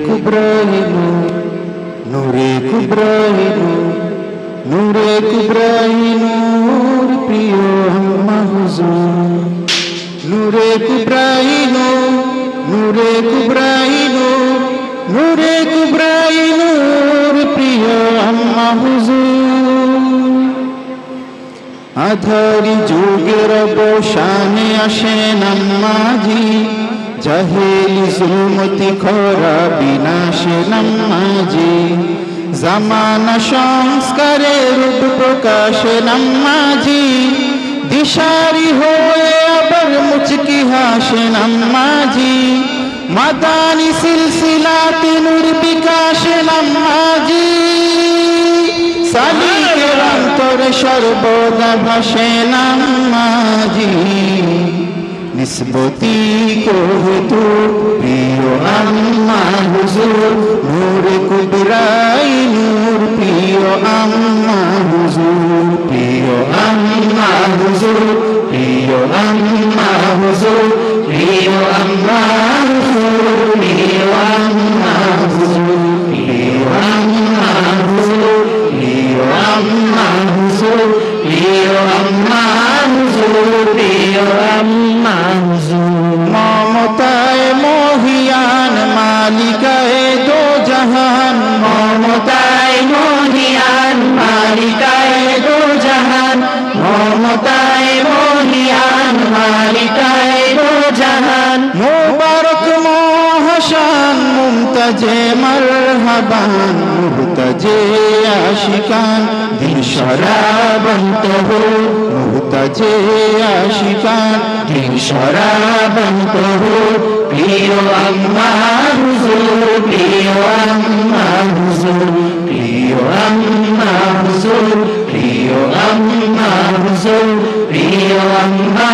কুবরায়ে নূর, নূরে কুবরায়ে নূর, নূরে কুবরায়ে নূর, প্রিয় আম্মা হুজুর। নূরে কুবরায়ে নূর, নূরে কুবরায়ে নূর, নূরে কুবরায়ে নূর, প্রিয় আম্মা হুজুর। আধারি যুগের অবসানে আসেন আম্মাজি, জাহেলি জুলমতি খরা বিনাশে আম্মাজি, জামানা সংস্কারের রূপ প্রকাশে আম্মাজি, দিশারি হয়ে আবার মুচকি হাসেন আম্মাজি, মাদানী সিলসিলাতে নূর বিকাশে আম্মাজি, সালিকের অন্তরে সর্বদা ভাসেন আম্মাজি, নিসবতি কহতু প্রিয় আম্মা হুজুর, নূরে কুবরায়ে নূর, প্রিয় আম্মা হুজুর, প্রিয় আম্মা হুজুর, প্রিয় আম্মা হুজুর, প্রিয় আম্মা হুজুর, প্রিয় আম্মা হুজুর, প্রিয় আম্মা হুজুর, প্রিয় আম্মা হুজুর, প্রিয় আম্মা হুজুর, প্রিয় আম্মা হুজুর। মমতায় মহিয়ান মালিকায়ে দো জাহান, মমতায় মহিয়ান মালিকায়ে দো জাহান, মমতায় মহিয়ান মালিকায়ে দো জাহান, মুবারক মহাশান মুমতাজে মারহাবান, মুহতাজে আশিকান দিল শরাবন্ত হো, মুহতাজে আশিকান দিল শরাবন্ত হো, প্রিয় আম্মা হুজুর, প্রিয় আম্মা হুজুর, প্রিয় আম্মা হুজুর, প্রিয় আম্মা হুজুর, প্রিয় আম্মা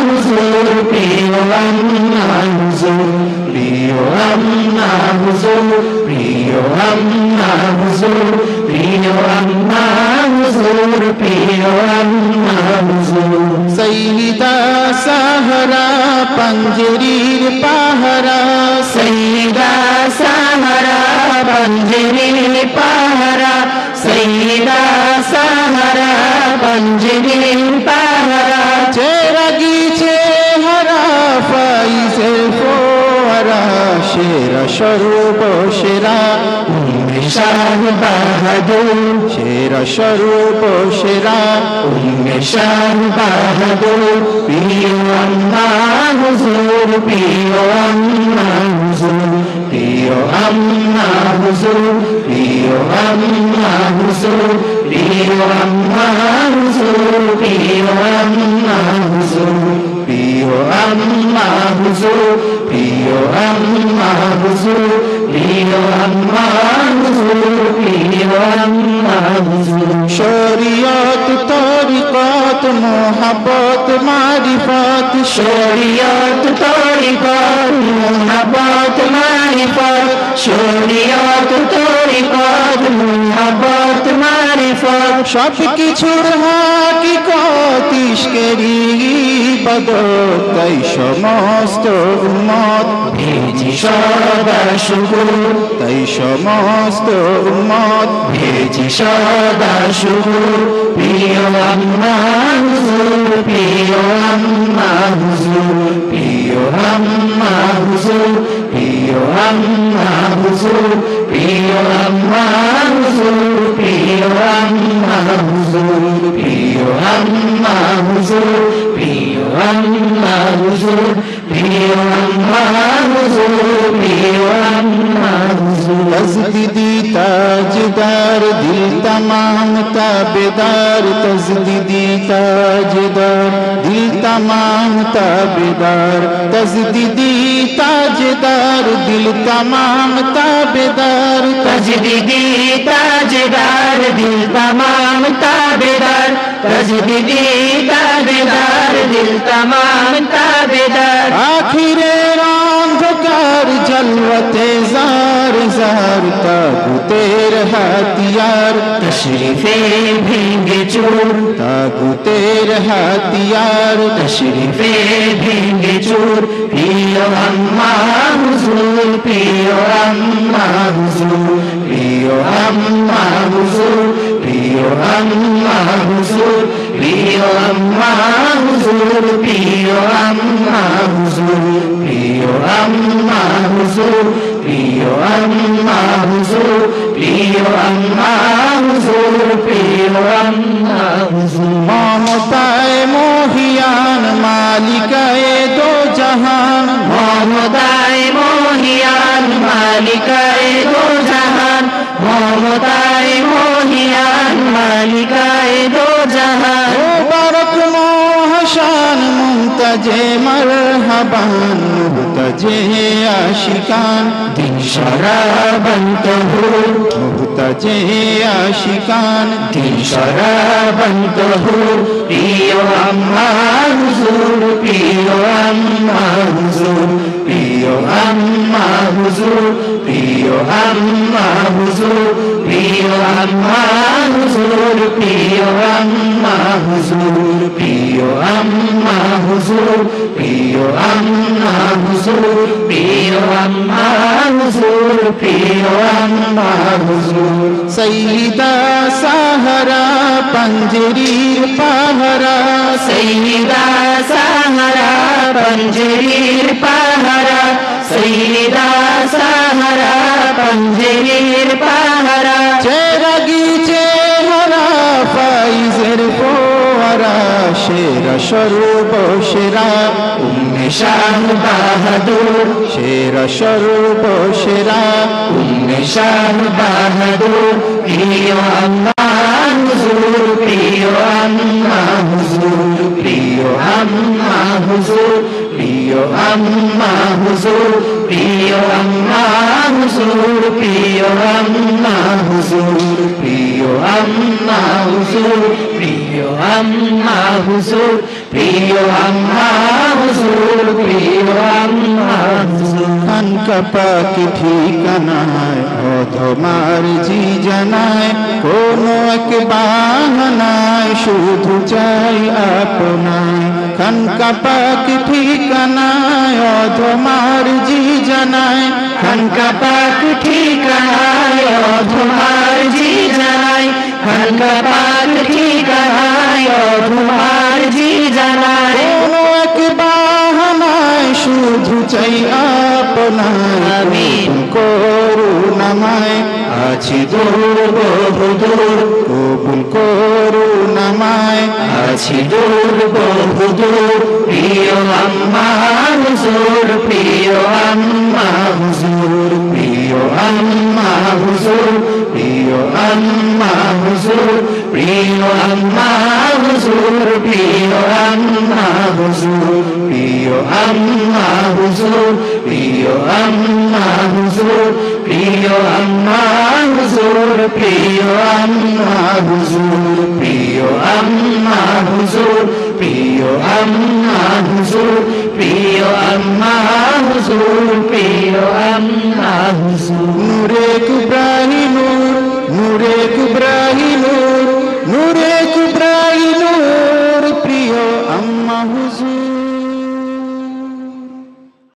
হুজুর, প্রিয় আম্মা হুজুর, প্রিয় আম্মা হুজুর, প্রিয় আম্মা হুজুর, প্রিয় আম্মা হুজুর, প্রিয় আম্মা হুজুর। সাইয়্যিদা সাহারা পঞ্জরির পাহারা, সাইয়্যিদা সাহারা পঞ্জরির পাহারা, সাইয়্যিদা সাহারা পঞ্জরির পাহারা, চেরাগি চেহারা ফাইজের ফোয়ারা, সেরা সর্বসেরা উম্মে শাহ বাহাদুর, সেরা সর্বসেরা উম্মে শাহ বাহাদুর, প্রিয় আম্মা হুজুর, প্রিয় আম্মা হুজুর, প্রিয় আম্মা হুজুর, প্রিয় আম্মা হুজুর, প্রিয় আম্মা হুজুর, প্রিয় আম্মা হুজুর, প্রিয় আম্মা হুজুর, প্রিয় আম্মা হুজুর, প্রিয় আম্মা হুজুর, প্রিয় আম্মা হুজুর। শরিয়ত তরিকত মোহাব্বত মারিফত, শরিয়ত তরিকত মোহাব্বত মারিফত, শরিয়ত তরিকত মোহাব্বত মারিফত, সব কিছুর হাকিকত ইশকেরি ইবাদত, তাই সমস্ত উম্মত ভেজি সদা শুকুর, তাই সমস্ত উম্মত ভেজি সদা শুকুর, প্রিয় আম্মা হুজুর, প্রিয় আম্মা হুজুর, প্রিয় আম্মা হুজুর, প্রিয় আম্মা হুজুর, প্রিয় আম্মা হুজুর, প্রিয় আম্মা হুজুর, প্রিয় আম্মা হুজুর, প্রিয় আম্মা হুজুর, প্রিয় আম্মা হুজুর, প্রিয় আম্মা হুজুর। তজদিদি তাজদার দিল तमाम ताबेदार, तजदीदी ताजदार दिल तमाम ताबेदार, तजदीदी ताजदार दिल तमाम ताबेदार, तजदीदी ताजदार दिल तमाम ताबेदार, तजदीदी ताजदार दिल तमाम ताबेदार। आखिरे अंधकार जलवते जार जार तागुतेर हाथियार, तशरीफे भेंगे चूर तागुतेर हाथियार, तशरीफे भेंगे चूर। प्रिय अम्मा हुजूर, प्रिय अम्मा আম্মা হুজুর প্রিয় আম্মা হুজুর প্রিয় আম্মা হুজুর প্রিয় আম্মা হুজুর প্রিয় আম্মা হুজুর প্রিয় আম্মা হুজুর প্রিয় আম্মা হুজুর প্রিয় আম্মা হুজুর প্রিয় আম্মা হুজুর মমতায়ে মহিয়ান মালিকায়ে দো জাহান মমতায়ে মহিয়ান মালিকায়ে দো জাহান মমতায়ে মহিয়ান মালিকায়ে দো জাহান মুবারক মহাশান মুমতাজে মারহাবান মুহতাজে আশিকান দিন শরাবন তহুর মুহতাজে আশিকান দিন শরাবন তহুর প্রিয় আম্মা হুজুর প্রিয় আম্মা হুজুর প্রিয় আম্মা হুজুর প্রিয় আম্মা হুজুর প্রিয় আম্মা হুজুর প্রিয় আম্মা হুজুর প্রিয় আম্মা হুজুর প্রিয় আম্মা হুজুর প্রিয় আম্মা হুজুর প্রিয় আম্মা হুজুর সাইয়্যিদা সাহারা পঞ্জরির পাহারা সাইয়্যিদা সাহারা পঞ্জরির পাহারা সাইয়্যিদা সাহারা পঞ্জরির পাহারা চেরাগি চেহারা ফাইজের ফোয়ারা সেরা সর্বসেরা উম্মে শাহ বাহাদুর সেরা সর্বসেরা উম্মে শাহ বাহাদুর প্রিয় আম্মা হুজুর প্রিয় আম্মা হুজুর প্রিয় আম্মা হুজুর প্রিয় আম্মা হুজুর প্রিয় আম্মা হুজুর প্রিয় আম্মা হুজুর প্রিয় আম্মা হুজুর প্রিয় আম্মা হুজুর প্রিয় আম্মা হুজুর প্রিয় আম্মা হুজুর খানকা পাক ঠিকানায় অধমার জি জানায় কোনো এক বাহানায় শুধু চাই আপনায় খানকা পাক ঠিকানায় অধমার জি জানায় খানকা পাক ঠিকানায় অধমার জি জানায় খানকা পাক ঠিকানায় অধমার জি জানায় কোনো এক বাহানায় শুধু চাই আপনায় আমিন করুণাময় আছি দূর বহুদূর কবুল করুণাময় আছি দূর বহুদূর প্রিয় আম্মা হুজুর প্রিয় আম্মা হুজুর প্রিয় আম্মা হুজুর প্রিয় আম্মা হুজুর প্রিয় আম্মা হুজুর প্রিয় আম্মা হুজুর প্রিয় আম্মা হুজুর প্রিয় আম্মা হুজুর প্রিয় আম্মা হুজুর প্রিয় আম্মা হুজুর প্রিয় আম্মা হুজুর প্রিয় আম্মা হুজুর প্রিয় আম্মা হুজুর প্রিয় আম্মা